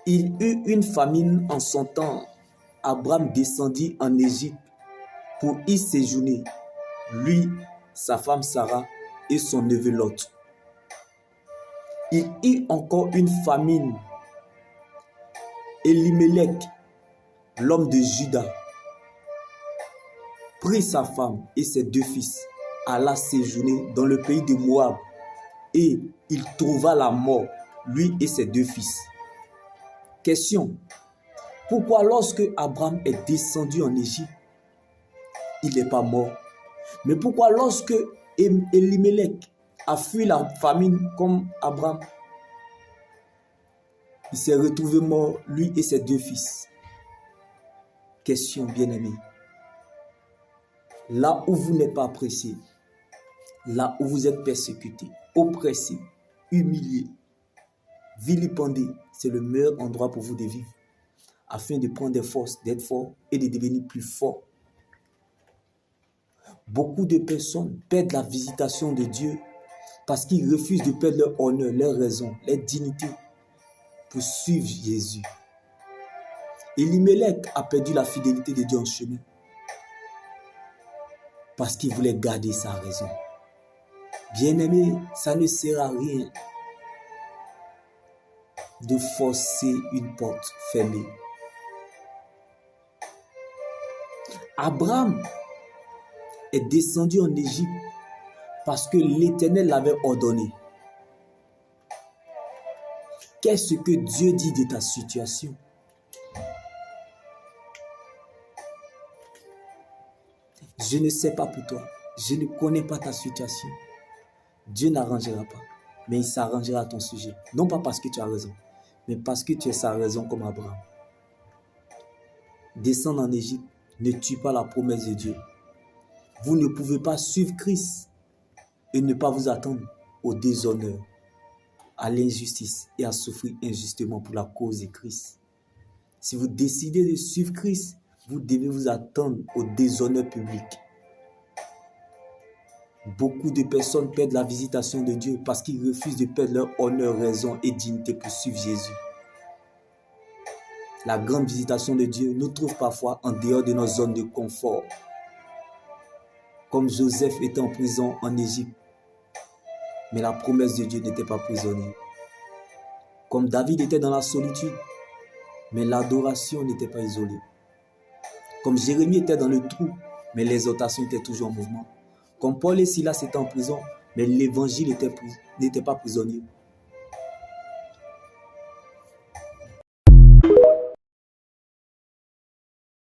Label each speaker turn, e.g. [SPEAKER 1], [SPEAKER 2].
[SPEAKER 1] Il eut une famine en son temps. Abraham descendit en Égypte pour y séjourner, lui, sa femme Sarah et son neveu Lot. Il eut encore une famine. Elimelech, l'homme de Juda, prit sa femme et ses 2 fils, alla séjourner dans le pays de Moab, et il trouva la mort, lui et ses 2 fils. Question: pourquoi lorsque Abraham est descendu en Égypte, il n'est pas mort? Mais pourquoi lorsque Elimelech a fui la famine comme Abraham, il s'est retrouvé mort, lui et ses 2 fils? Question, bien-aimé. Là où vous n'êtes pas apprécié, là où vous êtes persécuté, oppressé, humilié, vilipendé, c'est le meilleur endroit pour vous de vivre, afin de prendre des forces, d'être fort et de devenir plus fort. Beaucoup de personnes perdent la visitation de Dieu parce qu'ils refusent de perdre leur honneur, leur raison, leur dignité pour suivre Jésus. Elimelech a perdu la fidélité de Dieu en chemin parce qu'il voulait garder sa raison. Bien-aimé, ça ne sert à rien de forcer une porte fermée. Abraham est descendu en Égypte parce que l'Éternel l'avait ordonné. Qu'est-ce que Dieu dit de ta situation? Je ne sais pas pour toi. Je ne connais pas ta situation. Dieu n'arrangera pas, mais il s'arrangera à ton sujet. Non pas parce que tu as raison, mais parce que tu es sa raison comme Abraham. Descendre en Égypte ne tue pas la promesse de Dieu. Vous ne pouvez pas suivre Christ et ne pas vous attendre au déshonneur, à l'injustice et à souffrir injustement pour la cause de Christ. Si vous décidez de suivre Christ, vous devez vous attendre au déshonneur public. Beaucoup de personnes perdent la visitation de Dieu parce qu'ils refusent de perdre leur honneur, raison et dignité pour suivre Jésus. La grande visitation de Dieu nous trouve parfois en dehors de nos zones de confort. Comme Joseph était en prison en Égypte, mais la promesse de Dieu n'était pas prisonnier. Comme David était dans la solitude, mais l'adoration n'était pas isolée. Comme Jérémie était dans le trou, mais l'exhortation était toujours en mouvement. Comme Paul et Silas étaient en prison, mais l'évangile n'était pas prisonnier.